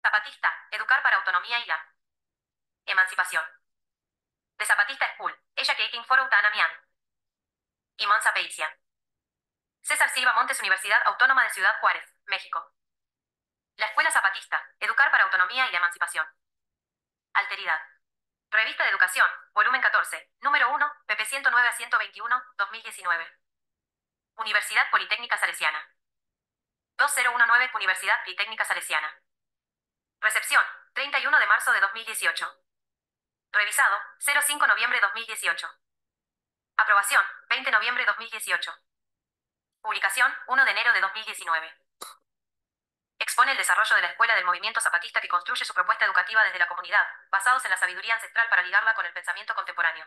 Zapatista, educar para autonomía y la emancipación. De Zapatista School, ella que Foro Utanamian. Imán Zapeician. César Silva Montes, Universidad Autónoma de Ciudad Juárez, México. La Escuela Zapatista, educar para autonomía y la emancipación. Alteridad. Revista de Educación, volumen 14, número 1, pp 109 a 121, 2019. Universidad Politécnica Salesiana. 2019, Universidad Politécnica Salesiana. Recepción, 31 de marzo de 2018. Revisado, 05 noviembre 2018. Aprobación, 20 noviembre 2018. Publicación, 1 de enero de 2019. Expone el desarrollo de la escuela del movimiento zapatista que construye su propuesta educativa desde la comunidad, basados en la sabiduría ancestral para ligarla con el pensamiento contemporáneo.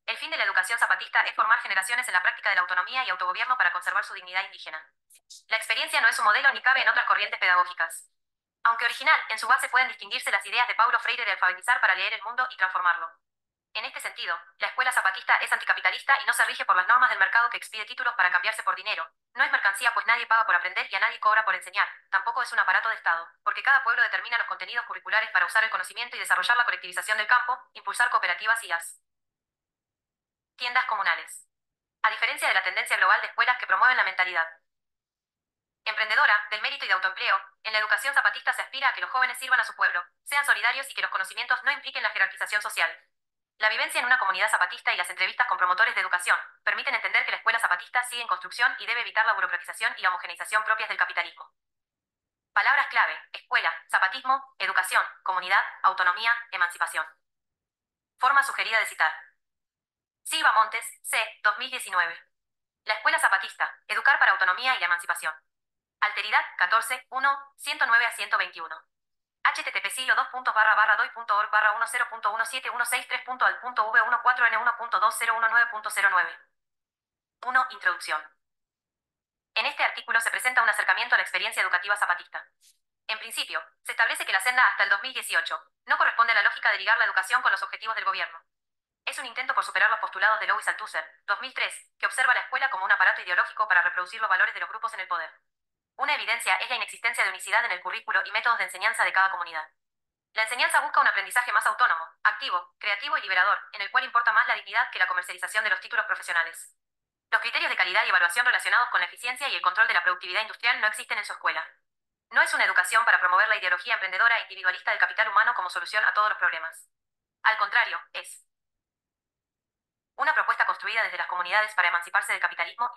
El fin de la educación zapatista es formar generaciones en la práctica de la autonomía y autogobierno para conservar su dignidad indígena. La experiencia no es un modelo ni cabe en otras corrientes pedagógicas. Aunque original, en su base pueden distinguirse las ideas de Paulo Freire de alfabetizar para leer el mundo y transformarlo. En este sentido, la escuela zapatista es anticapitalista y no se rige por las normas del mercado que expide títulos para cambiarse por dinero. No es mercancía pues nadie paga por aprender y a nadie cobra por enseñar. Tampoco es un aparato de Estado, porque cada pueblo determina los contenidos curriculares para usar el conocimiento y desarrollar la colectivización del campo, impulsar cooperativas y las tiendas comunales. A diferencia de la tendencia global de escuelas que promueven la mentalidad emprendedora, del mérito y de autoempleo, en la educación zapatista se aspira a que los jóvenes sirvan a su pueblo, sean solidarios y que los conocimientos no impliquen la jerarquización social. La vivencia en una comunidad zapatista y las entrevistas con promotores de educación permiten entender que la escuela zapatista sigue en construcción y debe evitar la burocratización y la homogeneización propias del capitalismo. Palabras clave: escuela, zapatismo, educación, comunidad, autonomía, emancipación. Forma sugerida de citar. Silva Montes, C. 2019. La escuela zapatista, educar para autonomía y la emancipación. Alteridad, 14, 1, 109 a 121. http silo2.//doi.org /10.16163.al.v14n1.2019.09. 1. Introducción. En este artículo se presenta un acercamiento a la experiencia educativa zapatista. En principio, se establece que la senda hasta el 2018 no corresponde a la lógica de ligar la educación con los objetivos del gobierno. Es un intento por superar los postulados de Louis Althusser, 2003, que observa la escuela como un aparato ideológico para reproducir los valores de los grupos en el poder. Una evidencia es la inexistencia de unicidad en el currículo y métodos de enseñanza de cada comunidad. La enseñanza busca un aprendizaje más autónomo, activo, creativo y liberador, en el cual importa más la dignidad que la comercialización de los títulos profesionales. Los criterios de calidad y evaluación relacionados con la eficiencia y el control de la productividad industrial no existen en su escuela. No es una educación para promover la ideología emprendedora e individualista del capital humano como solución a todos los problemas. Al contrario, es una propuesta construida desde las comunidades para emanciparse del capitalismo.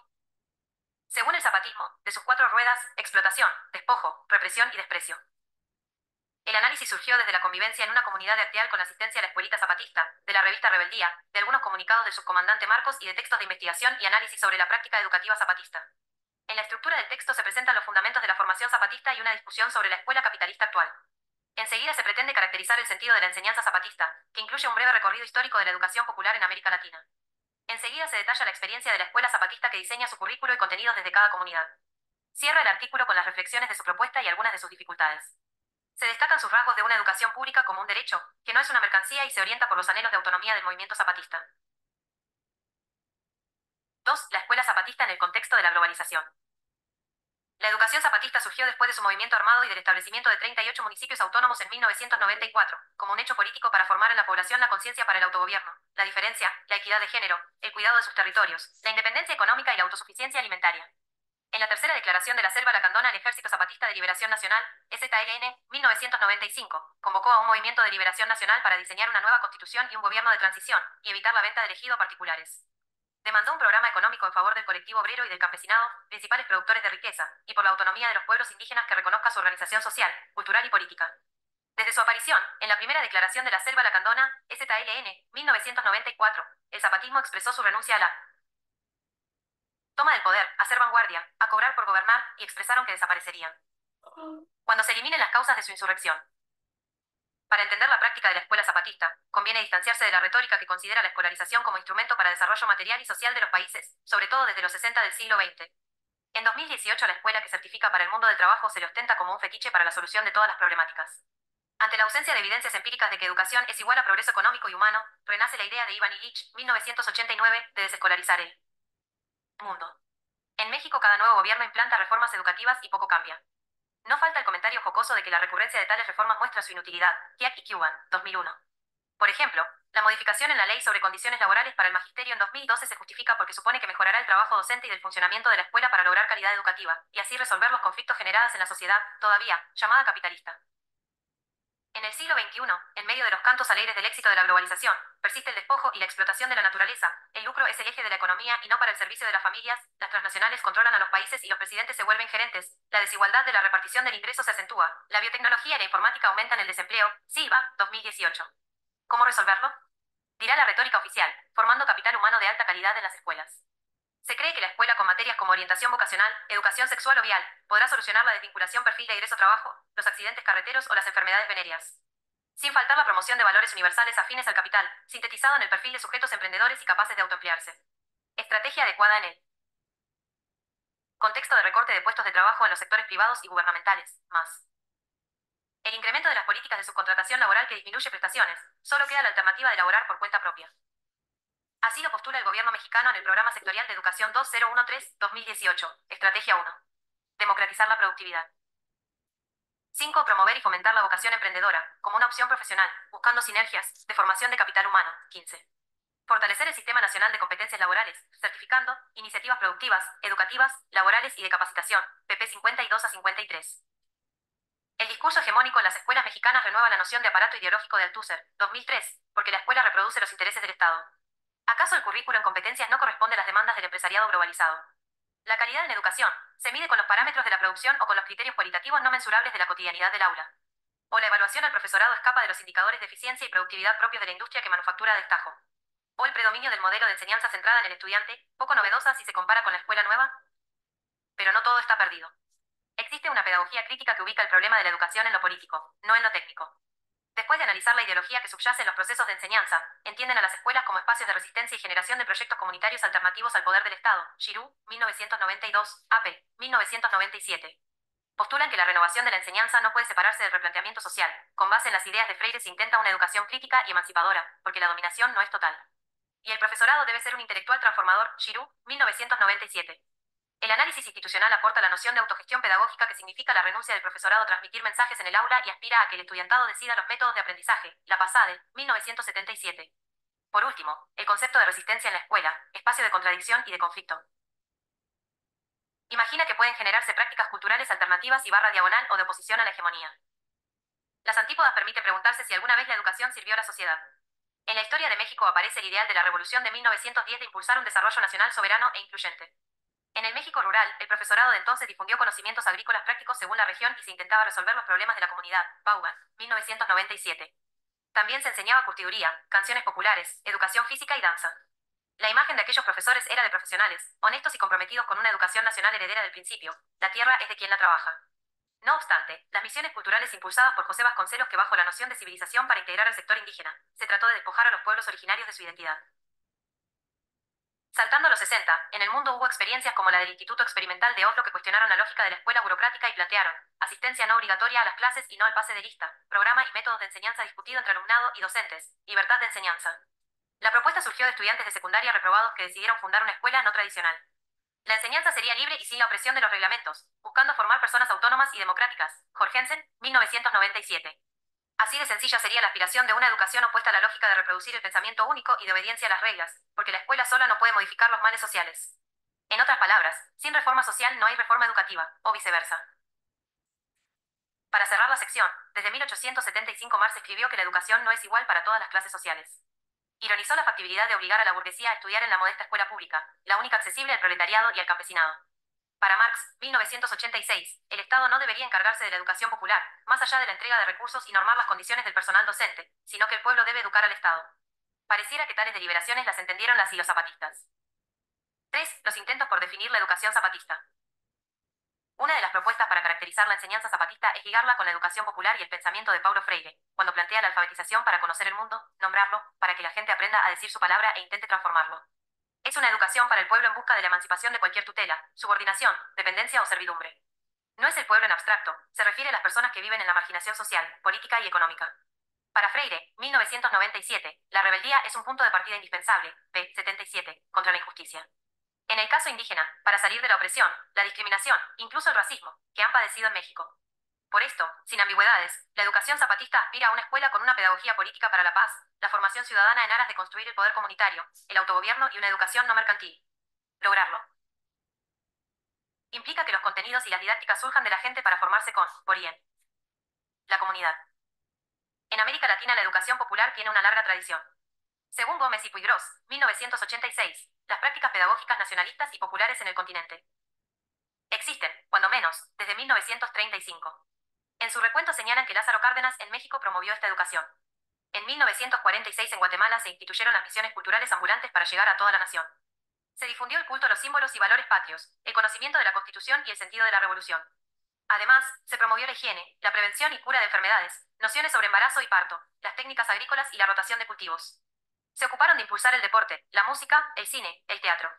Según el zapatismo, de sus 4 ruedas: explotación, despojo, represión y desprecio. El análisis surgió desde la convivencia en una comunidad de Arteal con asistencia a la escuelita zapatista, de la revista Rebeldía, de algunos comunicados del subcomandante Marcos y de textos de investigación y análisis sobre la práctica educativa zapatista. En la estructura del texto se presentan los fundamentos de la formación zapatista y una discusión sobre la escuela capitalista actual. Enseguida se pretende caracterizar el sentido de la enseñanza zapatista, que incluye un breve recorrido histórico de la educación popular en América Latina. Enseguida se detalla la experiencia de la escuela zapatista que diseña su currículo y contenidos desde cada comunidad. Cierra el artículo con las reflexiones de su propuesta y algunas de sus dificultades. Se destacan sus rasgos de una educación pública como un derecho, que no es una mercancía y se orienta por los anhelos de autonomía del movimiento zapatista. 2. La escuela zapatista en el contexto de la globalización. La educación zapatista surgió después de su movimiento armado y del establecimiento de 38 municipios autónomos en 1994, como un hecho político para formar en la población la conciencia para el autogobierno, la diferencia, la equidad de género, el cuidado de sus territorios, la independencia económica y la autosuficiencia alimentaria. En la tercera declaración de la Selva Lacandona, el Ejército Zapatista de Liberación Nacional, EZLN, 1995, convocó a un movimiento de liberación nacional para diseñar una nueva constitución y un gobierno de transición, y evitar la venta del ejido a particulares. Demandó un programa económico en favor del colectivo obrero y del campesinado, principales productores de riqueza, y por la autonomía de los pueblos indígenas que reconozca su organización social, cultural y política. Desde su aparición, en la primera declaración de la Selva Lacandona, EZLN, 1994, el zapatismo expresó su renuncia a la toma del poder, a ser vanguardia, a cobrar por gobernar, y expresaron que desaparecerían cuando se eliminen las causas de su insurrección. Para entender la práctica de la escuela zapatista, conviene distanciarse de la retórica que considera la escolarización como instrumento para el desarrollo material y social de los países, sobre todo desde los 60 del siglo XX. En 2018 la escuela que certifica para el mundo del trabajo se le ostenta como un fetiche para la solución de todas las problemáticas. Ante la ausencia de evidencias empíricas de que educación es igual a progreso económico y humano, renace la idea de Ivan Illich, 1989, de desescolarizar el mundo. En México cada nuevo gobierno implanta reformas educativas y poco cambia. No falta el comentario comentario jocoso de que la recurrencia de tales reformas muestra su inutilidad. Kiak y Kyuan, 2001. Por ejemplo, la modificación en la ley sobre condiciones laborales para el magisterio en 2012 se justifica porque supone que mejorará el trabajo docente y del funcionamiento de la escuela para lograr calidad educativa, y así resolver los conflictos generados en la sociedad, todavía, llamada capitalista. En el siglo XXI, en medio de los cantos alegres del éxito de la globalización, persiste el despojo y la explotación de la naturaleza. El lucro es el eje de la economía y no para el servicio de las familias. Las transnacionales controlan a los países y los presidentes se vuelven gerentes. La desigualdad de la repartición del ingreso se acentúa. La biotecnología y la informática aumentan el desempleo. Silva, 2018. ¿Cómo resolverlo? Dirá la retórica oficial, formando capital humano de alta calidad en las escuelas. Se cree que la escuela con materias como orientación vocacional, educación sexual o vial, podrá solucionar la desvinculación perfil de egreso-trabajo, los accidentes carreteros o las enfermedades venéreas. Sin faltar la promoción de valores universales afines al capital, sintetizado en el perfil de sujetos emprendedores y capaces de autoemplearse. Estrategia adecuada en el contexto de recorte de puestos de trabajo en los sectores privados y gubernamentales, más. El incremento de las políticas de subcontratación laboral que disminuye prestaciones, solo queda la alternativa de laborar por cuenta propia. Así lo postula el gobierno mexicano en el Programa Sectorial de Educación 2013-2018, Estrategia 1. Democratizar la productividad. 5. Promover y fomentar la vocación emprendedora, como una opción profesional, buscando sinergias, de formación de capital humano. 15. Fortalecer el Sistema Nacional de Competencias Laborales, certificando iniciativas productivas, educativas, laborales y de capacitación, pp 52 a 53. El discurso hegemónico en las escuelas mexicanas renueva la noción de aparato ideológico de Althusser, 2003, porque la escuela reproduce los intereses del Estado. ¿Acaso el currículo en competencias no corresponde a las demandas del empresariado globalizado? La calidad en educación se mide con los parámetros de la producción o con los criterios cualitativos no mensurables de la cotidianidad del aula. O la evaluación al profesorado escapa de los indicadores de eficiencia y productividad propios de la industria que manufactura a destajo. O el predominio del modelo de enseñanza centrada en el estudiante, poco novedosa si se compara con la escuela nueva. Pero no todo está perdido. Existe una pedagogía crítica que ubica el problema de la educación en lo político, no en lo técnico. Después de analizar la ideología que subyace en los procesos de enseñanza, entienden a las escuelas como espacios de resistencia y generación de proyectos comunitarios alternativos al poder del Estado. Giroux, 1992, Apple, 1997. Postulan que la renovación de la enseñanza no puede separarse del replanteamiento social. Con base en las ideas de Freire se intenta una educación crítica y emancipadora, porque la dominación no es total. Y el profesorado debe ser un intelectual transformador. Giroux, 1997. El análisis institucional aporta la noción de autogestión pedagógica que significa la renuncia del profesorado a transmitir mensajes en el aula y aspira a que el estudiantado decida los métodos de aprendizaje. La Pasade, 1977. Por último, el concepto de resistencia en la escuela, espacio de contradicción y de conflicto. Imagina que pueden generarse prácticas culturales alternativas y barra diagonal o de oposición a la hegemonía. Las antípodas permiten preguntarse si alguna vez la educación sirvió a la sociedad. En la historia de México aparece el ideal de la Revolución de 1910 de impulsar un desarrollo nacional soberano e incluyente. En el México rural, el profesorado de entonces difundió conocimientos agrícolas prácticos según la región y se intentaba resolver los problemas de la comunidad. Vaughan, 1997. También se enseñaba curtiduría, canciones populares, educación física y danza. La imagen de aquellos profesores era de profesionales, honestos y comprometidos con una educación nacional heredera del principio. La tierra es de quien la trabaja. No obstante, las misiones culturales impulsadas por José Vasconcelos que bajo la noción de civilización para integrar al sector indígena, se trató de despojar a los pueblos originarios de su identidad. Saltando a los 60, en el mundo hubo experiencias como la del Instituto Experimental de Oslo que cuestionaron la lógica de la escuela burocrática y plantearon asistencia no obligatoria a las clases y no al pase de lista, programa y métodos de enseñanza discutido entre alumnado y docentes, libertad de enseñanza. La propuesta surgió de estudiantes de secundaria reprobados que decidieron fundar una escuela no tradicional. La enseñanza sería libre y sin la opresión de los reglamentos, buscando formar personas autónomas y democráticas. Jorgensen, 1997. Así de sencilla sería la aspiración de una educación opuesta a la lógica de reproducir el pensamiento único y de obediencia a las reglas, porque la escuela sola no puede modificar los males sociales. En otras palabras, sin reforma social no hay reforma educativa, o viceversa. Para cerrar la sección, desde 1875 Marx escribió que la educación no es igual para todas las clases sociales. Ironizó la factibilidad de obligar a la burguesía a estudiar en la modesta escuela pública, la única accesible al proletariado y al campesinado. Para Marx, 1986, el Estado no debería encargarse de la educación popular, más allá de la entrega de recursos y normar las condiciones del personal docente, sino que el pueblo debe educar al Estado. Pareciera que tales deliberaciones las entendieron las y los zapatistas. 3. Los intentos por definir la educación zapatista. Una de las propuestas para caracterizar la enseñanza zapatista es ligarla con la educación popular y el pensamiento de Paulo Freire, cuando plantea la alfabetización para conocer el mundo, nombrarlo, para que la gente aprenda a decir su palabra e intente transformarlo. Es una educación para el pueblo en busca de la emancipación de cualquier tutela, subordinación, dependencia o servidumbre. No es el pueblo en abstracto, se refiere a las personas que viven en la marginación social, política y económica. Para Freire, 1997, la rebeldía es un punto de partida indispensable, p. 77, contra la injusticia. En el caso indígena, para salir de la opresión, la discriminación, incluso el racismo, que han padecido en México. Por esto, sin ambigüedades, la educación zapatista aspira a una escuela con una pedagogía política para la paz, la formación ciudadana en aras de construir el poder comunitario, el autogobierno y una educación no mercantil. Lograrlo implica que los contenidos y las didácticas surjan de la gente para formarse con, por y en la comunidad. En América Latina la educación popular tiene una larga tradición. Según Gómez y Puigros, 1986, las prácticas pedagógicas nacionalistas y populares en el continente existen, cuando menos, desde 1935. En su recuento señalan que Lázaro Cárdenas en México promovió esta educación. En 1946 en Guatemala se instituyeron las misiones culturales ambulantes para llegar a toda la nación. Se difundió el culto a los símbolos y valores patrios, el conocimiento de la Constitución y el sentido de la revolución. Además, se promovió la higiene, la prevención y cura de enfermedades, nociones sobre embarazo y parto, las técnicas agrícolas y la rotación de cultivos. Se ocuparon de impulsar el deporte, la música, el cine, el teatro.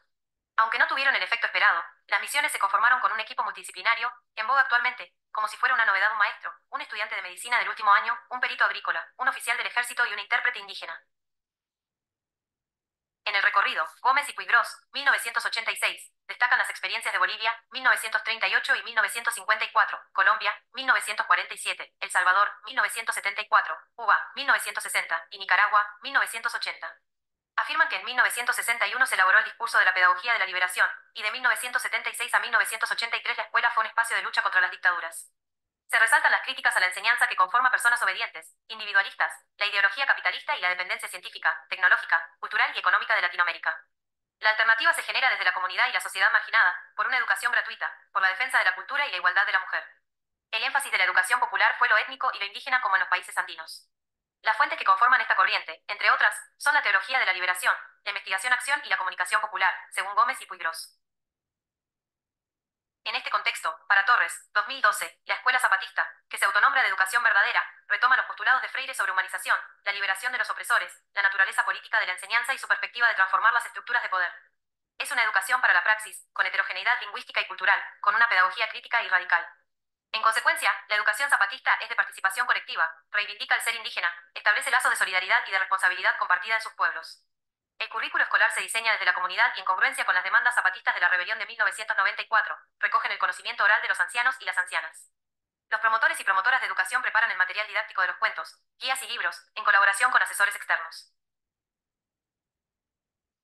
Aunque no tuvieron el efecto esperado, las misiones se conformaron con un equipo multidisciplinario, en boga actualmente, como si fuera una novedad un maestro, un estudiante de medicina del último año, un perito agrícola, un oficial del ejército y un intérprete indígena. En el recorrido, Gómez y Puigros, 1986, destacan las experiencias de Bolivia, 1938 y 1954, Colombia, 1947, El Salvador, 1974, Cuba, 1960 y Nicaragua, 1980. Afirman que en 1961 se elaboró el discurso de la pedagogía de la liberación, y de 1976 a 1983 la escuela fue un espacio de lucha contra las dictaduras. Se resaltan las críticas a la enseñanza que conforma personas obedientes, individualistas, la ideología capitalista y la dependencia científica, tecnológica, cultural y económica de Latinoamérica. La alternativa se genera desde la comunidad y la sociedad marginada, por una educación gratuita, por la defensa de la cultura y la igualdad de la mujer. El énfasis de la educación popular fue lo étnico y lo indígena como en los países andinos. Las fuentes que conforman esta corriente, entre otras, son la teología de la liberación, la investigación-acción y la comunicación popular, según Gómez y Puigros. En este contexto, para Torres, 2012, la escuela zapatista, que se autonombra de educación verdadera, retoma los postulados de Freire sobre humanización, la liberación de los opresores, la naturaleza política de la enseñanza y su perspectiva de transformar las estructuras de poder. Es una educación para la praxis, con heterogeneidad lingüística y cultural, con una pedagogía crítica y radical. En consecuencia, la educación zapatista es de participación colectiva, reivindica el ser indígena, establece lazos de solidaridad y de responsabilidad compartida en sus pueblos. El currículo escolar se diseña desde la comunidad y en congruencia con las demandas zapatistas de la rebelión de 1994, recogen el conocimiento oral de los ancianos y las ancianas. Los promotores y promotoras de educación preparan el material didáctico de los cuentos, guías y libros, en colaboración con asesores externos.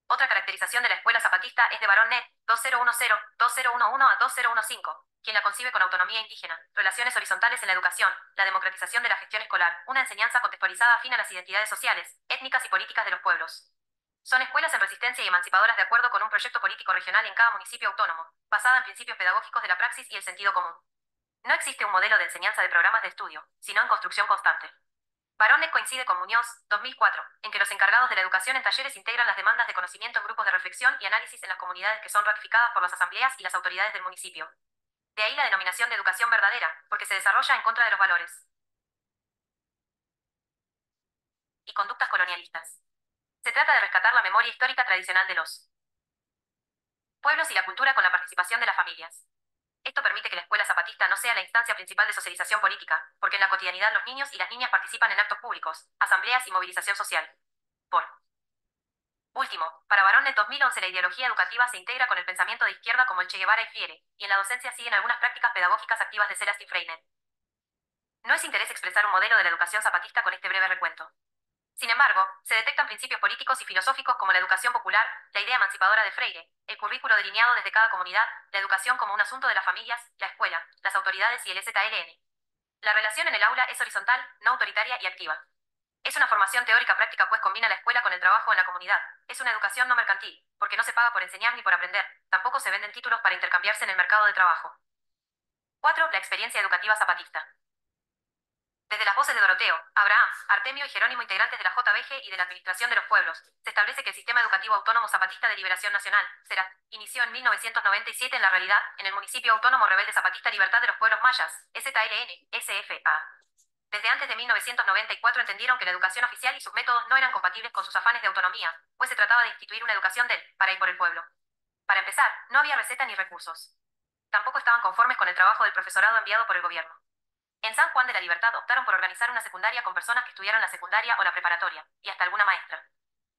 Otra caracterización de la escuela zapatista es de Barón Net, 2010-2011 a 2015, quien la concibe con autonomía indígena, relaciones horizontales en la educación, la democratización de la gestión escolar, una enseñanza contextualizada afín a las identidades sociales, étnicas y políticas de los pueblos. Son escuelas en resistencia y emancipadoras de acuerdo con un proyecto político regional en cada municipio autónomo, basada en principios pedagógicos de la praxis y el sentido común. No existe un modelo de enseñanza de programas de estudio, sino en construcción constante. Barones coincide con Muñoz, 2004, en que los encargados de la educación en talleres integran las demandas de conocimiento en grupos de reflexión y análisis en las comunidades que son ratificadas por las asambleas y las autoridades del municipio. De ahí la denominación de educación verdadera, porque se desarrolla en contra de los valores y conductas colonialistas. Se trata de rescatar la memoria histórica tradicional de los pueblos y la cultura con la participación de las familias. Esto permite que la escuela zapatista no sea la instancia principal de socialización política, porque en la cotidianidad los niños y las niñas participan en actos públicos, asambleas y movilización social. Por último, para Barón en 2011 la ideología educativa se integra con el pensamiento de izquierda como el Che Guevara y Freire, y en la docencia siguen algunas prácticas pedagógicas activas de Celas y Freire. No es interés expresar un modelo de la educación zapatista con este breve recuento. Sin embargo, se detectan principios políticos y filosóficos como la educación popular, la idea emancipadora de Freire, el currículo delineado desde cada comunidad, la educación como un asunto de las familias, la escuela, las autoridades y el EZLN. La relación en el aula es horizontal, no autoritaria y activa. Es una formación teórica práctica pues combina la escuela con el trabajo en la comunidad. Es una educación no mercantil, porque no se paga por enseñar ni por aprender. Tampoco se venden títulos para intercambiarse en el mercado de trabajo. 4. La experiencia educativa zapatista. Desde las voces de Doroteo, Abraham, Artemio y Jerónimo, integrantes de la JBG y de la Administración de los Pueblos, se establece que el Sistema Educativo Autónomo Zapatista de Liberación Nacional, SERAT, inició en 1997 en la realidad, en el Municipio Autónomo Rebelde Zapatista Libertad de los Pueblos Mayas, STLN, SFA. Desde antes de 1994 entendieron que la educación oficial y sus métodos no eran compatibles con sus afanes de autonomía, pues se trataba de instituir una educación del, para y por el pueblo. Para empezar, no había receta ni recursos. Tampoco estaban conformes con el trabajo del profesorado enviado por el gobierno. En San Juan de la Libertad optaron por organizar una secundaria con personas que estudiaron la secundaria o la preparatoria, y hasta alguna maestra.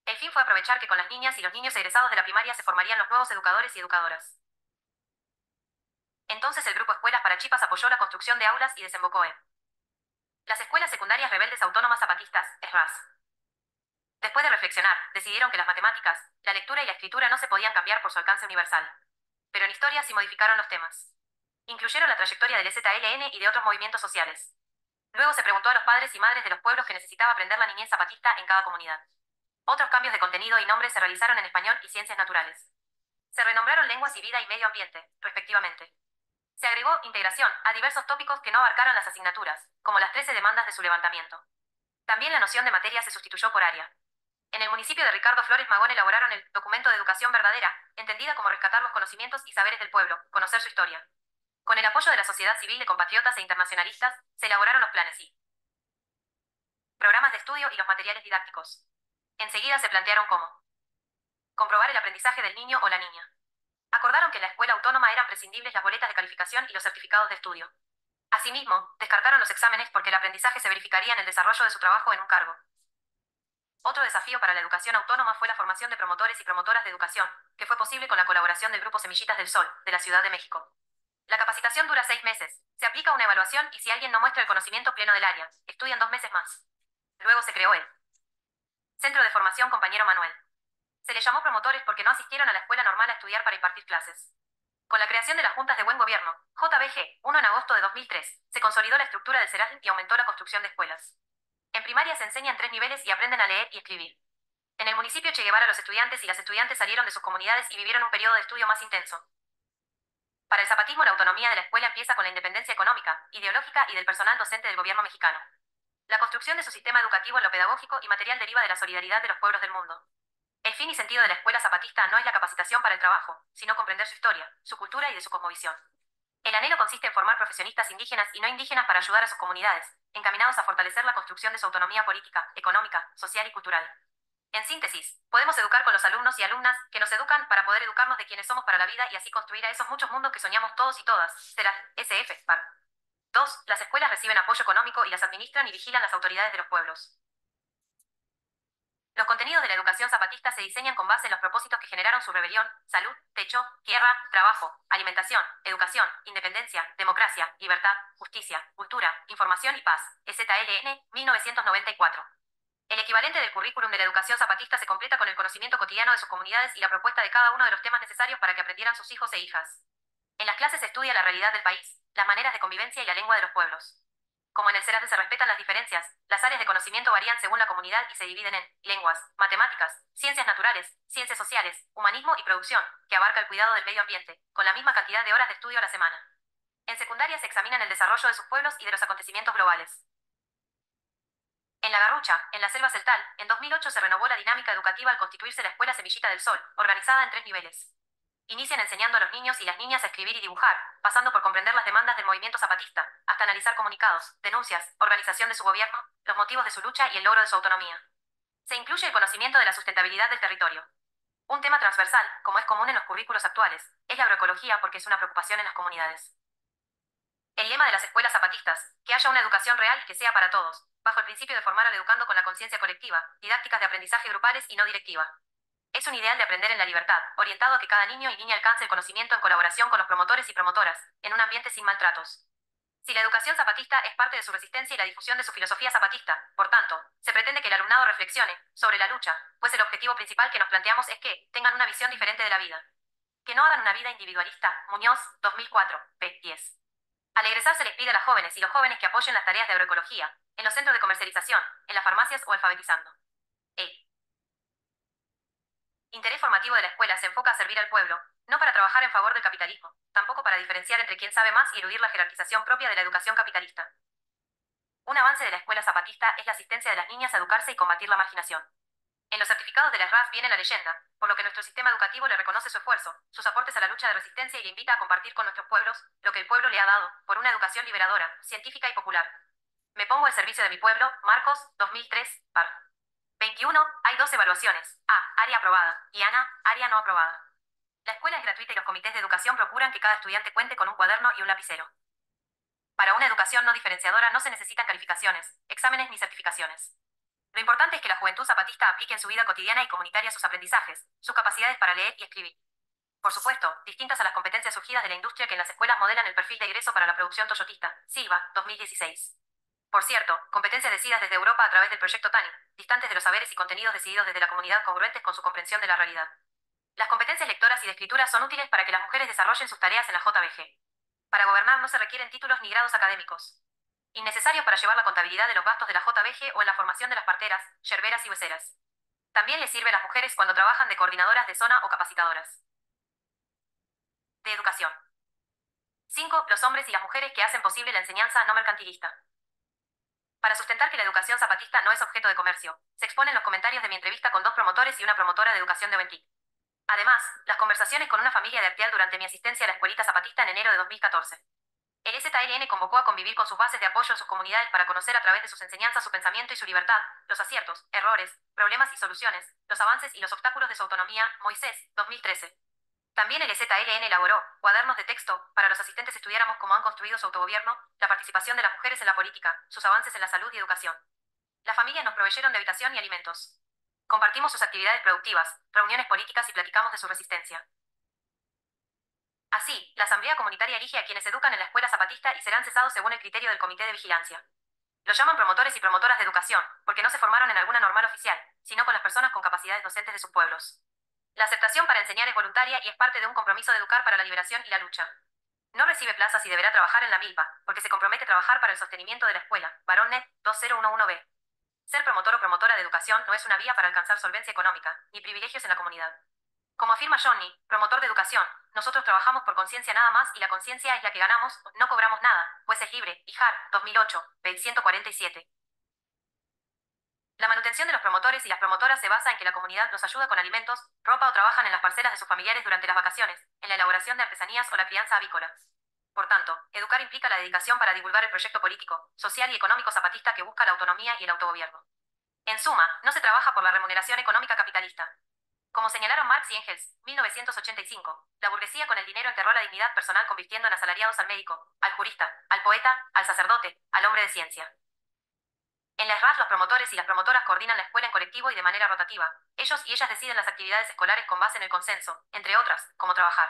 El fin fue aprovechar que con las niñas y los niños egresados de la primaria se formarían los nuevos educadores y educadoras. Entonces el Grupo Escuelas para Chipas apoyó la construcción de aulas y desembocó en las Escuelas Secundarias Rebeldes Autónomas Zapatistas, ESRAS. Después de reflexionar, decidieron que las matemáticas, la lectura y la escritura no se podían cambiar por su alcance universal. Pero en historia sí modificaron los temas. Incluyeron la trayectoria del EZLN y de otros movimientos sociales. Luego se preguntó a los padres y madres de los pueblos que necesitaba aprender la niñez zapatista en cada comunidad. Otros cambios de contenido y nombres se realizaron en español y ciencias naturales. Se renombraron lenguas y vida y medio ambiente, respectivamente. Se agregó integración a diversos tópicos que no abarcaron las asignaturas, como las 13 demandas de su levantamiento. También la noción de materia se sustituyó por área. En el municipio de Ricardo Flores Magón elaboraron el documento de educación verdadera, entendida como rescatar los conocimientos y saberes del pueblo, conocer su historia. Con el apoyo de la sociedad civil de compatriotas e internacionalistas, se elaboraron los planes y programas de estudio y los materiales didácticos. Enseguida se plantearon cómo comprobar el aprendizaje del niño o la niña. Acordaron que en la escuela autónoma eran prescindibles las boletas de calificación y los certificados de estudio. Asimismo, descartaron los exámenes porque el aprendizaje se verificaría en el desarrollo de su trabajo en un cargo. Otro desafío para la educación autónoma fue la formación de promotores y promotoras de educación, que fue posible con la colaboración del Grupo Semillitas del Sol, de la Ciudad de México. La capacitación dura 6 meses, se aplica una evaluación y si alguien no muestra el conocimiento pleno del área, estudian 2 meses más. Luego se creó el Centro de Formación Compañero Manuel. Se le llamó promotores porque no asistieron a la escuela normal a estudiar para impartir clases. Con la creación de las Juntas de Buen Gobierno, JBG, 1 en agosto de 2003, se consolidó la estructura del SERASM y aumentó la construcción de escuelas. En primaria se enseña en 3 niveles y aprenden a leer y escribir. En el municipio Che Guevara los estudiantes y las estudiantes salieron de sus comunidades y vivieron un periodo de estudio más intenso. Para el zapatismo la autonomía de la escuela empieza con la independencia económica, ideológica y del personal docente del gobierno mexicano. La construcción de su sistema educativo en lo pedagógico y material deriva de la solidaridad de los pueblos del mundo. El fin y sentido de la escuela zapatista no es la capacitación para el trabajo, sino comprender su historia, su cultura y de su cosmovisión. El anhelo consiste en formar profesionistas indígenas y no indígenas para ayudar a sus comunidades, encaminados a fortalecer la construcción de su autonomía política, económica, social y cultural. En síntesis, podemos educar con los alumnos y alumnas que nos educan para poder educarnos de quienes somos para la vida y así construir a esos muchos mundos que soñamos todos y todas. Será SF, par. 2. Las escuelas reciben apoyo económico y las administran y vigilan las autoridades de los pueblos. Los contenidos de la educación zapatista se diseñan con base en los propósitos que generaron su rebelión: salud, techo, tierra, trabajo, alimentación, educación, independencia, democracia, libertad, justicia, cultura, información y paz. EZLN, 1994. El equivalente del currículum de la educación zapatista se completa con el conocimiento cotidiano de sus comunidades y la propuesta de cada uno de los temas necesarios para que aprendieran sus hijos e hijas. En las clases se estudia la realidad del país, las maneras de convivencia y la lengua de los pueblos. Como en el CERAD se respetan las diferencias, las áreas de conocimiento varían según la comunidad y se dividen en lenguas, matemáticas, ciencias naturales, ciencias sociales, humanismo y producción, que abarca el cuidado del medio ambiente, con la misma cantidad de horas de estudio a la semana. En secundaria se examinan el desarrollo de sus pueblos y de los acontecimientos globales. En La Garrucha, en la selva celtal, en 2008 se renovó la dinámica educativa al constituirse la Escuela Semillita del Sol, organizada en 3 niveles. Inician enseñando a los niños y las niñas a escribir y dibujar, pasando por comprender las demandas del movimiento zapatista, hasta analizar comunicados, denuncias, organización de su gobierno, los motivos de su lucha y el logro de su autonomía. Se incluye el conocimiento de la sustentabilidad del territorio. Un tema transversal, como es común en los currículos actuales, es la agroecología porque es una preocupación en las comunidades. El lema de las escuelas zapatistas: que haya una educación real y que sea para todos, bajo el principio de formar al educando con la conciencia colectiva, didácticas de aprendizaje grupales y no directiva. Es un ideal de aprender en la libertad, orientado a que cada niño y niña alcance el conocimiento en colaboración con los promotores y promotoras, en un ambiente sin maltratos. Si la educación zapatista es parte de su resistencia y la difusión de su filosofía zapatista, por tanto, se pretende que el alumnado reflexione sobre la lucha, pues el objetivo principal que nos planteamos es que tengan una visión diferente de la vida. Que no hagan una vida individualista. Muñoz, 2004, p. 10. Al egresar se les pide a las jóvenes y los jóvenes que apoyen las tareas de agroecología, en los centros de comercialización, en las farmacias o alfabetizando. El interés formativo de la escuela se enfoca a servir al pueblo, no para trabajar en favor del capitalismo, tampoco para diferenciar entre quien sabe más y eludir la jerarquización propia de la educación capitalista. Un avance de la escuela zapatista es la asistencia de las niñas a educarse y combatir la marginación. En los certificados de la RAF viene la leyenda, por lo que nuestro sistema educativo le reconoce su esfuerzo, sus aportes a la lucha de resistencia y le invita a compartir con nuestros pueblos lo que el pueblo le ha dado, por una educación liberadora, científica y popular. Me pongo al servicio de mi pueblo. Marcos, 2003, par. 21. Hay 2 evaluaciones. A. Área aprobada. Y Ana, área no aprobada. La escuela es gratuita y los comités de educación procuran que cada estudiante cuente con un cuaderno y un lapicero. Para una educación no diferenciadora no se necesitan calificaciones, exámenes ni certificaciones. Lo importante es que la juventud zapatista aplique en su vida cotidiana y comunitaria sus aprendizajes, sus capacidades para leer y escribir. Por supuesto, distintas a las competencias surgidas de la industria que en las escuelas modelan el perfil de egreso para la producción toyotista. Silva, 2016. Por cierto, competencias decididas desde Europa a través del proyecto TANI, distantes de los saberes y contenidos decididos desde la comunidad congruentes con su comprensión de la realidad. Las competencias lectoras y de escritura son útiles para que las mujeres desarrollen sus tareas en la JBG. Para gobernar no se requieren títulos ni grados académicos. Innecesarios para llevar la contabilidad de los gastos de la JBG o en la formación de las parteras, yerberas y hueseras. También les sirve a las mujeres cuando trabajan de coordinadoras de zona o capacitadoras. De educación. 5. Los hombres y las mujeres que hacen posible la enseñanza no mercantilista. Para sustentar que la educación zapatista no es objeto de comercio, se exponen los comentarios de mi entrevista con dos promotores y una promotora de educación de Bentic. Además, las conversaciones con una familia de Arteal durante mi asistencia a la escuelita zapatista en enero de 2014. El EZLN convocó a convivir con sus bases de apoyo en sus comunidades para conocer a través de sus enseñanzas su pensamiento y su libertad, los aciertos, errores, problemas y soluciones, los avances y los obstáculos de su autonomía. Moisés, 2013. También el EZLN elaboró cuadernos de texto para los asistentes estudiáramos cómo han construido su autogobierno, la participación de las mujeres en la política, sus avances en la salud y educación. Las familias nos proveyeron de habitación y alimentos. Compartimos sus actividades productivas, reuniones políticas y platicamos de su resistencia. Así, la Asamblea Comunitaria elige a quienes educan en la escuela zapatista y serán cesados según el criterio del Comité de Vigilancia. Los llaman promotores y promotoras de educación, porque no se formaron en alguna normal oficial, sino con las personas con capacidades docentes de sus pueblos. La aceptación para enseñar es voluntaria y es parte de un compromiso de educar para la liberación y la lucha. No recibe plazas y deberá trabajar en la milpa, porque se compromete a trabajar para el sostenimiento de la escuela. Baronnet 2011B. Ser promotor o promotora de educación no es una vía para alcanzar solvencia económica, ni privilegios en la comunidad. Como afirma Johnny, promotor de educación, nosotros trabajamos por conciencia nada más y la conciencia es la que ganamos, no cobramos nada, pues es libre. Ijar, 2008, p. 147. La manutención de los promotores y las promotoras se basa en que la comunidad nos ayuda con alimentos, ropa o trabajan en las parcelas de sus familiares durante las vacaciones, en la elaboración de artesanías o la crianza avícola. Por tanto, educar implica la dedicación para divulgar el proyecto político, social y económico zapatista que busca la autonomía y el autogobierno. En suma, no se trabaja por la remuneración económica capitalista. Como señalaron Marx y Engels, 1985, la burguesía con el dinero enterró la dignidad personal convirtiendo en asalariados al médico, al jurista, al poeta, al sacerdote, al hombre de ciencia. En la SRAS los promotores y las promotoras coordinan la escuela en colectivo y de manera rotativa. Ellos y ellas deciden las actividades escolares con base en el consenso, entre otras, cómo trabajar.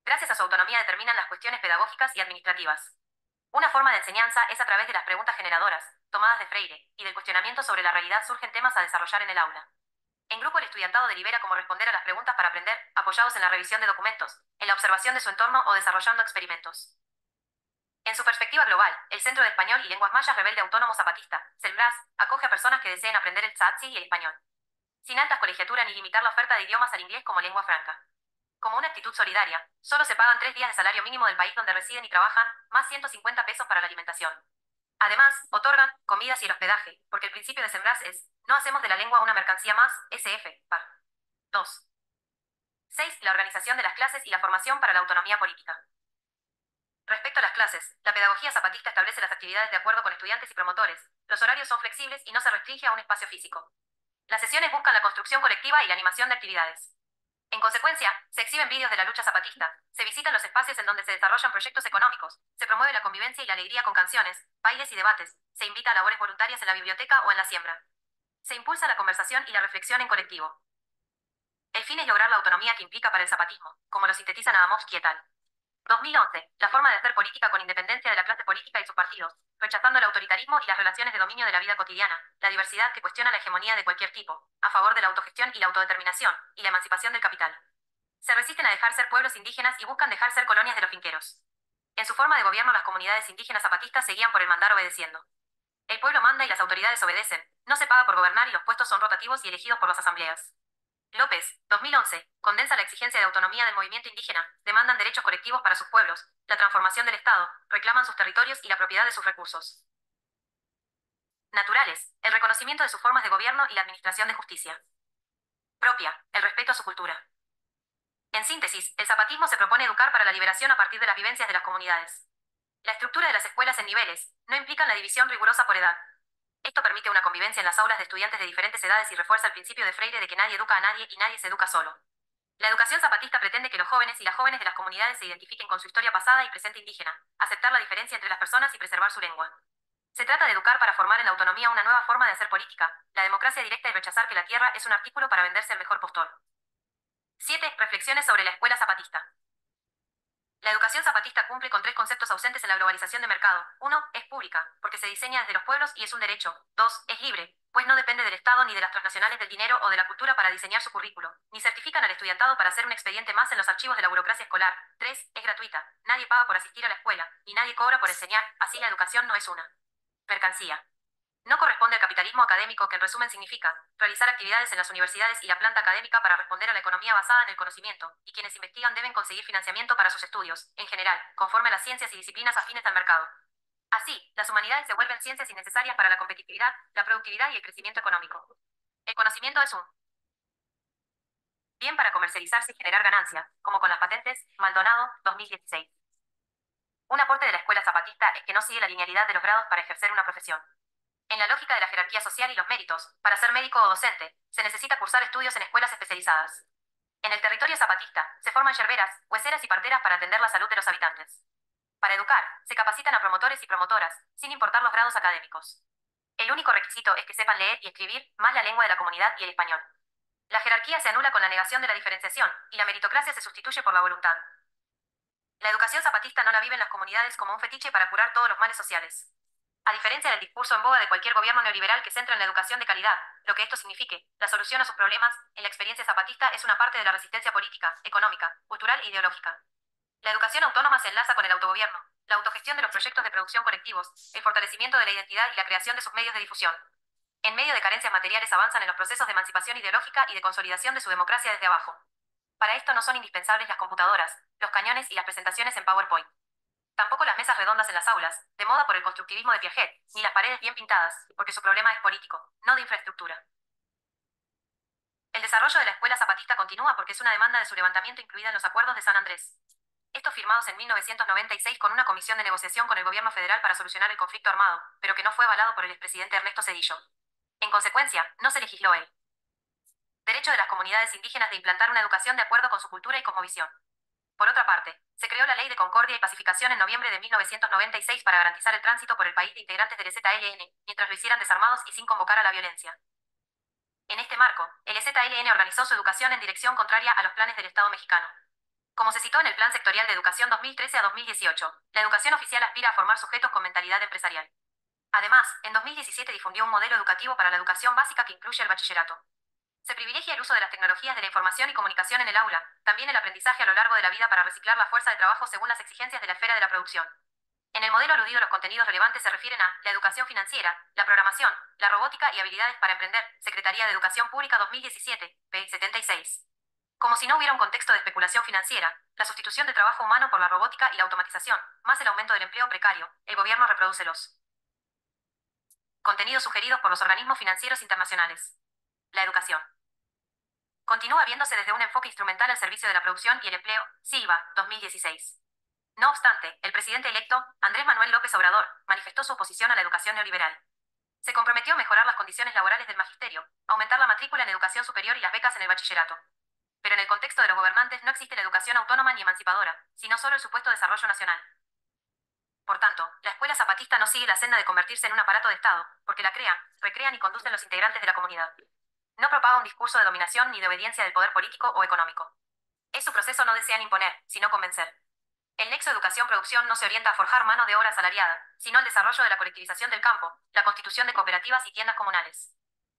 Gracias a su autonomía determinan las cuestiones pedagógicas y administrativas. Una forma de enseñanza es a través de las preguntas generadoras, tomadas de Freire, y del cuestionamiento sobre la realidad surgen temas a desarrollar en el aula. En grupo el estudiantado delibera cómo responder a las preguntas para aprender, apoyados en la revisión de documentos, en la observación de su entorno o desarrollando experimentos. En su perspectiva global, el Centro de Español y Lenguas Mayas Rebelde Autónomo Zapatista, CELBRAS, acoge a personas que deseen aprender el tzatzi y el español, sin altas colegiaturas ni limitar la oferta de idiomas al inglés como lengua franca. Como una actitud solidaria, solo se pagan 3 días de salario mínimo del país donde residen y trabajan, más 150 pesos para la alimentación. Además, otorgan comidas y el hospedaje, porque el principio de CELBRAS es, no hacemos de la lengua una mercancía más, SF, par. 2. 6. La organización de las clases y la formación para la autonomía política. Respecto a las clases, la pedagogía zapatista establece las actividades de acuerdo con estudiantes y promotores. Los horarios son flexibles y no se restringe a un espacio físico. Las sesiones buscan la construcción colectiva y la animación de actividades. En consecuencia, se exhiben vídeos de la lucha zapatista, se visitan los espacios en donde se desarrollan proyectos económicos, se promueve la convivencia y la alegría con canciones, bailes y debates, se invita a labores voluntarias en la biblioteca o en la siembra. Se impulsa la conversación y la reflexión en colectivo. El fin es lograr la autonomía que implica para el zapatismo, como lo sintetizan Adamovsky et al. 2011. La forma de hacer política con independencia de la clase política y sus partidos, rechazando el autoritarismo y las relaciones de dominio de la vida cotidiana, la diversidad que cuestiona la hegemonía de cualquier tipo, a favor de la autogestión y la autodeterminación, y la emancipación del capital. Se resisten a dejar ser pueblos indígenas y buscan dejar ser colonias de los finqueros. En su forma de gobierno las comunidades indígenas zapatistas seguían por el mandar obedeciendo. El pueblo manda y las autoridades obedecen, no se paga por gobernar y los puestos son rotativos y elegidos por las asambleas. López, 2011, condensa la exigencia de autonomía del movimiento indígena, demandan derechos colectivos para sus pueblos, la transformación del Estado, reclaman sus territorios y la propiedad de sus recursos naturales, el reconocimiento de sus formas de gobierno y la administración de justicia propia, el respeto a su cultura. En síntesis, el zapatismo se propone educar para la liberación a partir de las vivencias de las comunidades. La estructura de las escuelas en niveles no implica la división rigurosa por edad. Esto permite una convivencia en las aulas de estudiantes de diferentes edades y refuerza el principio de Freire de que nadie educa a nadie y nadie se educa solo. La educación zapatista pretende que los jóvenes y las jóvenes de las comunidades se identifiquen con su historia pasada y presente indígena, aceptar la diferencia entre las personas y preservar su lengua. Se trata de educar para formar en la autonomía una nueva forma de hacer política, la democracia directa y rechazar que la tierra es un artículo para venderse el mejor postor. 7. Reflexiones sobre la escuela zapatista. La educación zapatista cumple con tres conceptos ausentes en la globalización de mercado. 1. Es pública, porque se diseña desde los pueblos y es un derecho. 2. Es libre, pues no depende del Estado ni de las transnacionales del dinero o de la cultura para diseñar su currículo, ni certifican al estudiantado para hacer un expediente más en los archivos de la burocracia escolar. 3. Es gratuita. Nadie paga por asistir a la escuela, y nadie cobra por enseñar, así la educación no es una mercancía. No corresponde al capitalismo académico, que en resumen significa realizar actividades en las universidades y la planta académica para responder a la economía basada en el conocimiento, y quienes investigan deben conseguir financiamiento para sus estudios, en general, conforme a las ciencias y disciplinas afines al mercado. Así, las humanidades se vuelven ciencias innecesarias para la competitividad, la productividad y el crecimiento económico. El conocimiento es un bien para comercializarse y generar ganancia, como con las patentes, Maldonado, 2016. Un aporte de la escuela zapatista es que no sigue la linealidad de los grados para ejercer una profesión. En la lógica de la jerarquía social y los méritos, para ser médico o docente, se necesita cursar estudios en escuelas especializadas. En el territorio zapatista, se forman yerberas, hueseras y parteras para atender la salud de los habitantes. Para educar, se capacitan a promotores y promotoras, sin importar los grados académicos. El único requisito es que sepan leer y escribir, más la lengua de la comunidad y el español. La jerarquía se anula con la negación de la diferenciación, y la meritocracia se sustituye por la voluntad. La educación zapatista no la viven las comunidades como un fetiche para curar todos los males sociales. A diferencia del discurso en boga de cualquier gobierno neoliberal que centra en la educación de calidad, lo que esto signifique, la solución a sus problemas, en la experiencia zapatista es una parte de la resistencia política, económica, cultural e ideológica. La educación autónoma se enlaza con el autogobierno, la autogestión de los proyectos de producción colectivos, el fortalecimiento de la identidad y la creación de sus medios de difusión. En medio de carencias materiales avanzan en los procesos de emancipación ideológica y de consolidación de su democracia desde abajo. Para esto no son indispensables las computadoras, los cañones y las presentaciones en PowerPoint. Tampoco las mesas redondas en las aulas, de moda por el constructivismo de Piaget, ni las paredes bien pintadas, porque su problema es político, no de infraestructura. El desarrollo de la escuela zapatista continúa porque es una demanda de su levantamiento incluida en los acuerdos de San Andrés. Estos firmados en 1996 con una comisión de negociación con el gobierno federal para solucionar el conflicto armado, pero que no fue avalado por el expresidente Ernesto Zedillo. En consecuencia, no se legisló el derecho de las comunidades indígenas de implantar una educación de acuerdo con su cultura y cosmovisión. Por otra parte, se creó la Ley de Concordia y Pacificación en noviembre de 1996 para garantizar el tránsito por el país de integrantes del EZLN, mientras lo hicieran desarmados y sin convocar a la violencia. En este marco, el EZLN organizó su educación en dirección contraria a los planes del Estado mexicano. Como se citó en el Plan Sectorial de Educación 2013 a 2018, la educación oficial aspira a formar sujetos con mentalidad empresarial. Además, en 2017 difundió un modelo educativo para la educación básica que incluye el bachillerato. Se privilegia el uso de las tecnologías de la información y comunicación en el aula, también el aprendizaje a lo largo de la vida para reciclar la fuerza de trabajo según las exigencias de la esfera de la producción. En el modelo aludido, los contenidos relevantes se refieren a la educación financiera, la programación, la robótica y habilidades para emprender, Secretaría de Educación Pública 2017, p. 76. Como si no hubiera un contexto de especulación financiera, la sustitución de trabajo humano por la robótica y la automatización, más el aumento del empleo precario, el gobierno reproduce los contenidos sugeridos por los organismos financieros internacionales. La educación continúa viéndose desde un enfoque instrumental al servicio de la producción y el empleo, Silva, 2016. No obstante, el presidente electo, Andrés Manuel López Obrador, manifestó su oposición a la educación neoliberal. Se comprometió a mejorar las condiciones laborales del magisterio, aumentar la matrícula en educación superior y las becas en el bachillerato. Pero en el contexto de los gobernantes no existe la educación autónoma ni emancipadora, sino solo el supuesto desarrollo nacional. Por tanto, la escuela zapatista no sigue la senda de convertirse en un aparato de Estado, porque la crean, recrean y conducen los integrantes de la comunidad. No propaga un discurso de dominación ni de obediencia del poder político o económico. Es su proceso, no desean imponer, sino convencer. El nexo educación-producción no se orienta a forjar mano de obra asalariada, sino al desarrollo de la colectivización del campo, la constitución de cooperativas y tiendas comunales.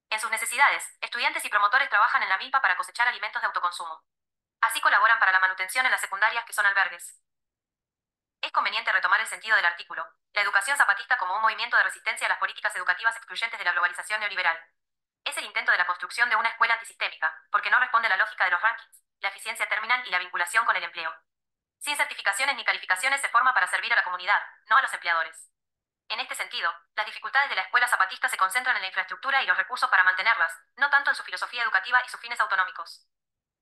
En sus necesidades, estudiantes y promotores trabajan en la milpa para cosechar alimentos de autoconsumo. Así colaboran para la manutención en las secundarias que son albergues. Es conveniente retomar el sentido del artículo, la educación zapatista como un movimiento de resistencia a las políticas educativas excluyentes de la globalización neoliberal. Es el intento de la construcción de una escuela antisistémica, porque no responde a la lógica de los rankings, la eficiencia terminal y la vinculación con el empleo. Sin certificaciones ni calificaciones se forma para servir a la comunidad, no a los empleadores. En este sentido, las dificultades de la escuela zapatista se concentran en la infraestructura y los recursos para mantenerlas, no tanto en su filosofía educativa y sus fines autonómicos.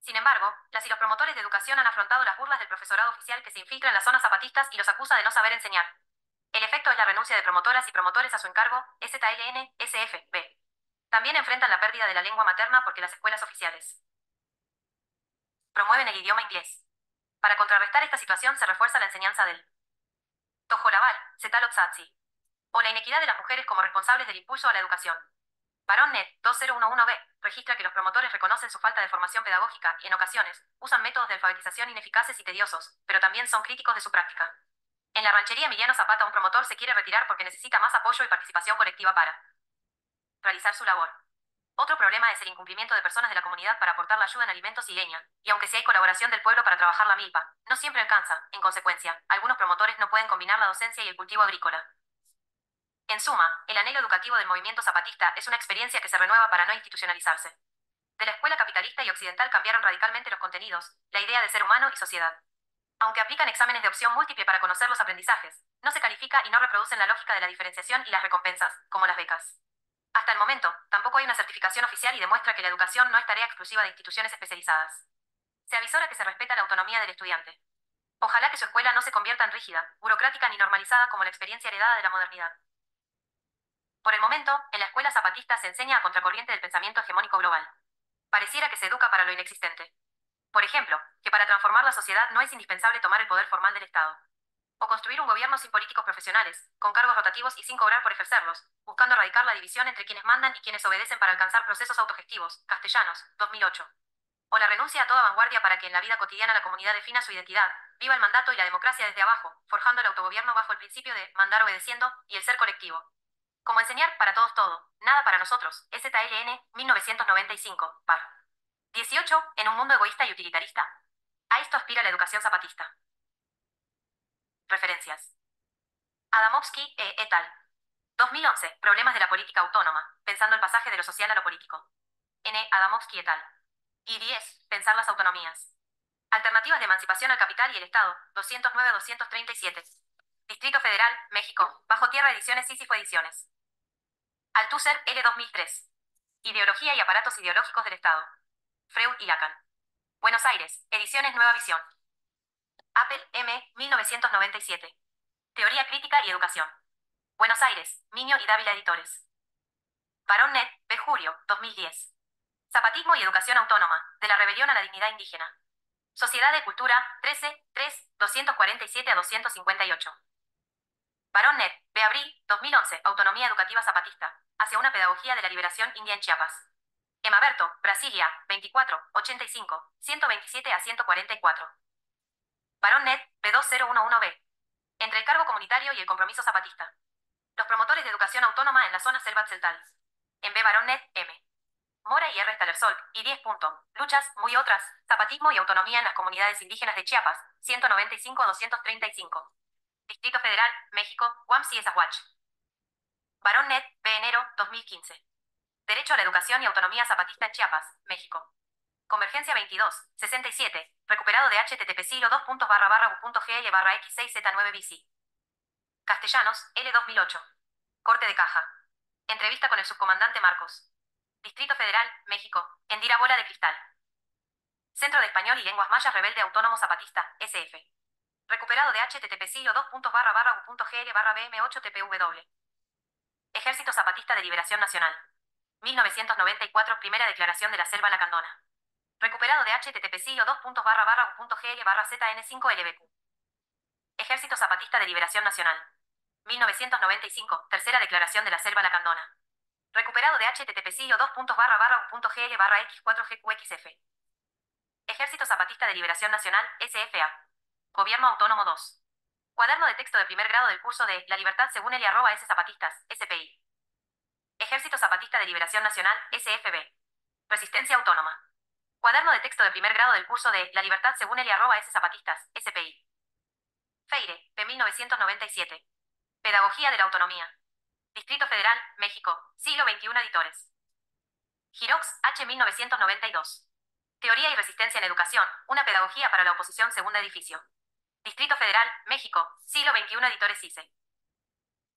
Sin embargo, las y los promotores de educación han afrontado las burlas del profesorado oficial que se infiltra en las zonas zapatistas y los acusa de no saber enseñar. El efecto es la renuncia de promotoras y promotores a su encargo, EZLN, SFB. También enfrentan la pérdida de la lengua materna porque las escuelas oficiales promueven el idioma inglés. Para contrarrestar esta situación se refuerza la enseñanza del Tojolabal, Zetalotzatzi, o la inequidad de las mujeres como responsables del impulso a la educación. Baronnet 2011b registra que los promotores reconocen su falta de formación pedagógica y, en ocasiones, usan métodos de alfabetización ineficaces y tediosos, pero también son críticos de su práctica. En la ranchería Emiliano Zapata, un promotor se quiere retirar porque necesita más apoyo y participación colectiva para realizar su labor. Otro problema es el incumplimiento de personas de la comunidad para aportar la ayuda en alimentos y leña, y aunque sí hay colaboración del pueblo para trabajar la milpa, no siempre alcanza. En consecuencia, algunos promotores no pueden combinar la docencia y el cultivo agrícola. En suma, el anhelo educativo del movimiento zapatista es una experiencia que se renueva para no institucionalizarse. De la escuela capitalista y occidental cambiaron radicalmente los contenidos, la idea de ser humano y sociedad. Aunque aplican exámenes de opción múltiple para conocer los aprendizajes, no se califica y no reproducen la lógica de la diferenciación y las recompensas, como las becas. Hasta el momento, tampoco hay una certificación oficial y demuestra que la educación no es tarea exclusiva de instituciones especializadas. Se avisora que se respeta la autonomía del estudiante. Ojalá que su escuela no se convierta en rígida, burocrática ni normalizada como la experiencia heredada de la modernidad. Por el momento, en la escuela zapatista se enseña a contracorriente del pensamiento hegemónico global. Pareciera que se educa para lo inexistente. Por ejemplo, que para transformar la sociedad no es indispensable tomar el poder formal del Estado. O construir un gobierno sin políticos profesionales, con cargos rotativos y sin cobrar por ejercerlos, buscando erradicar la división entre quienes mandan y quienes obedecen para alcanzar procesos autogestivos. Castellanos, 2008. O la renuncia a toda vanguardia para que en la vida cotidiana la comunidad defina su identidad, viva el mandato y la democracia desde abajo, forjando el autogobierno bajo el principio de mandar obedeciendo y el ser colectivo. Como enseñar para todos todo, nada para nosotros. STLN, 1995, par. 18. En un mundo egoísta y utilitarista. A esto aspira la educación zapatista. Referencias. Adamovsky et al. 2011. Problemas de la política autónoma. Pensando el pasaje de lo social a lo político. N. Adamovsky et al. Y 10. Pensar las autonomías. Alternativas de emancipación al capital y el Estado. 209-237. Distrito Federal, México. Bajo Tierra Ediciones Sísifo Ediciones. Althusser, L. 2003. Ideología y aparatos ideológicos del Estado. Freud y Lacan. Buenos Aires. Ediciones Nueva Visión. Apple, M. 1997. Teoría crítica y educación. Buenos Aires. Miño y Dávila Editores. Baronnet, P. Julio, 2010. Zapatismo y educación autónoma, de la rebelión a la dignidad indígena. Sociedad de Cultura, 13, 3, 247 a 258. Baronnet, B. Abril, 2011. Autonomía educativa zapatista, hacia una pedagogía de la liberación india en Chiapas. Emaberto, Brasilia, 24, 85, 127 a 144. Baronnet, B2011b. Entre el cargo comunitario y el compromiso zapatista. Los promotores de educación autónoma en la zona Selva Tzeltal. En B. Baronnet, M. Mora y R. Stalersol, y 10. Luchas, muy otras, zapatismo y autonomía en las comunidades indígenas de Chiapas, 195-235. Distrito Federal, México, Guamsi Esahuach. Baronnet, B. Enero, 2015. Derecho a la educación y autonomía zapatista en Chiapas, México. Convergencia 22, 67. Recuperado de http siglo 2.u.gl/x6z9bc. Castellanos, L. 2008. Corte de caja. Entrevista con el subcomandante Marcos. Distrito Federal, México. Endira Bola de Cristal. Centro de Español y Lenguas Mayas Rebelde Autónomo Zapatista, SF. Recuperado de http siglo 2.u.gl/bm8tpw. Ejército Zapatista de Liberación Nacional. 1994. Primera Declaración de la Selva Lacandona. Recuperado de http siglo 2.u.gl/zn5lbq. Ejército Zapatista de Liberación Nacional. 1995. Tercera Declaración de la Selva Lacandona. Recuperado de http siglo 2.u.gl/x4gqxf. Ejército Zapatista de Liberación Nacional, SFA. Gobierno Autónomo 2. Cuaderno de texto de primer grado del curso de La Libertad según Eli@S Zapatistas, SPI. Ejército Zapatista de Liberación Nacional, SFB. Resistencia Autónoma. Cuaderno de texto de primer grado del curso de La Libertad según Eli@S Zapatistas, SPI. Feire, P. 1997. Pedagogía de la Autonomía. Distrito Federal, México, siglo XXI Editores. Girox, H. 1992. Teoría y resistencia en educación, una pedagogía para la oposición segunda edificio. Distrito Federal, México, siglo XXI Editores ICE.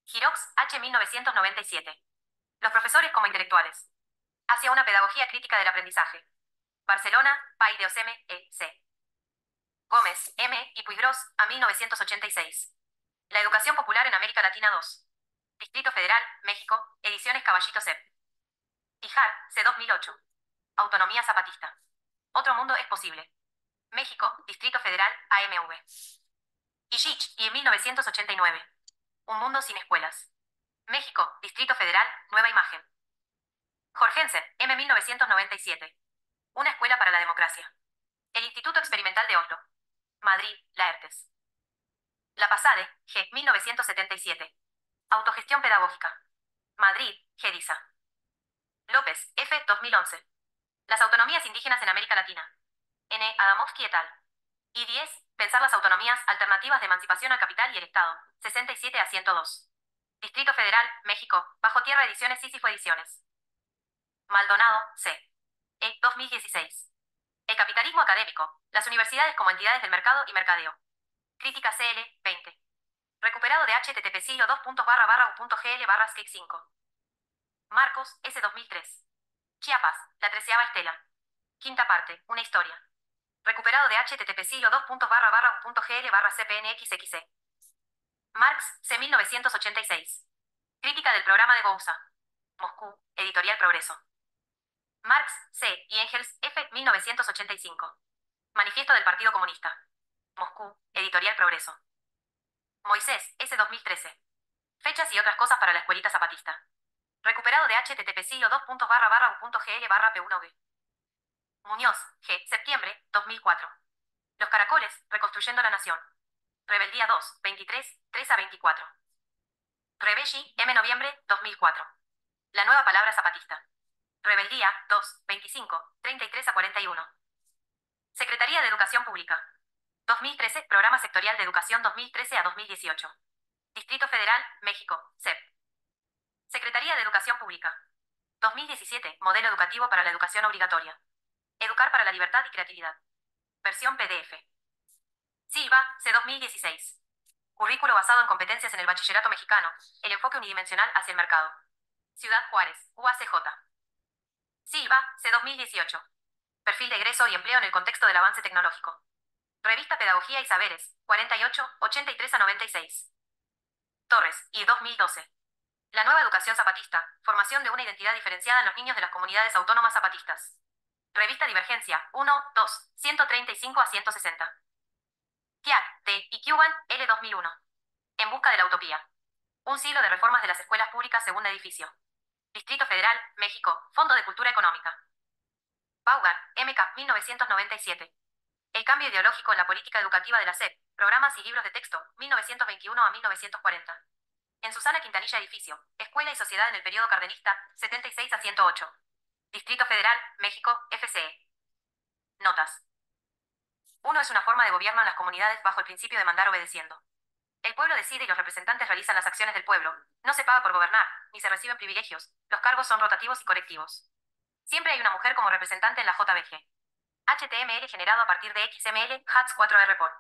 Girox, H. 1997. Los profesores como intelectuales. Hacia una pedagogía crítica del aprendizaje. Barcelona, Pay de Oseme, E.C. Gómez, M. y Puigros, a 1986. La educación popular en América Latina 2. Distrito Federal, México, Ediciones Caballito Cep. Ijar, C. 2008. Autonomía zapatista. Otro mundo es posible. México, Distrito Federal, AMV. Ishich, y en 1989. Un mundo sin escuelas. México, Distrito Federal, Nueva Imagen. Jorgensen, M. 1997. Una escuela para la democracia. El Instituto Experimental de Oslo. Madrid, Laertes. La Pasade, G. 1977. Autogestión pedagógica. Madrid, GEDISA. López, F. 2011. Las autonomías indígenas en América Latina. N. Adamowski et al. Y 10. Pensar las autonomías, alternativas de emancipación al capital y el Estado. 67 a 102. Distrito Federal, México. Bajo Tierra Ediciones Sísifo Ediciones. Maldonado, C. E. 2016. El capitalismo académico. Las universidades como entidades del mercado y mercadeo. Crítica CL, 20. Recuperado de http://u.gl/skate5. Marcos, S. 2003. Chiapas, la 13ª estela. Quinta parte, una historia. Recuperado de http://u.gl/cpnxxe. Marx, C. 1986. Crítica del programa de Bouza. Moscú, Editorial Progreso. Marx, C. y Engels, F. 1985. Manifiesto del Partido Comunista. Moscú, Editorial Progreso. Moisés, S. 2013. Fechas y otras cosas para la escuelita zapatista. Recuperado de http://u.gl/p1g. Muñoz, G. Septiembre, 2004. Los caracoles, reconstruyendo la nación. Rebeldía 2, 23, 3 a 24. Rebelli, M. Noviembre, 2004. La nueva palabra zapatista. Rebeldía 2, 25, 33 a 41. Secretaría de Educación Pública. 2013, Programa Sectorial de Educación 2013 a 2018. Distrito Federal, México, SEP. Secretaría de Educación Pública. 2017, Modelo Educativo para la Educación Obligatoria. Educar para la Libertad y Creatividad. Versión PDF. Silva, C. 2016. Currículo basado en competencias en el bachillerato mexicano, el enfoque unidimensional hacia el mercado. Ciudad Juárez, UACJ. Silva, C. 2018. Perfil de egreso y empleo en el contexto del avance tecnológico. Revista Pedagogía y Saberes, 48, 83 a 96. Torres, y 2012. La nueva educación zapatista, formación de una identidad diferenciada en los niños de las comunidades autónomas zapatistas. Revista Divergencia, 1, 2, 135 a 160. TIAC, T. y Cuban, L. 2001. En busca de la utopía. Un siglo de reformas de las escuelas públicas segundo edificio. Distrito Federal, México, Fondo de Cultura Económica. Vaughan, MK, 1997. El cambio ideológico en la política educativa de la SEP, programas y libros de texto, 1921 a 1940. En Susana Quintanilla Edificio, Escuela y Sociedad en el periodo cardenista, 76 a 108. Distrito Federal, México, FCE. Notas. 1 es una forma de gobierno en las comunidades bajo el principio de mandar obedeciendo. El pueblo decide y los representantes realizan las acciones del pueblo. No se paga por gobernar, ni se reciben privilegios. Los cargos son rotativos y colectivos. Siempre hay una mujer como representante en la JBG. HTML generado a partir de XML, HATS 4R por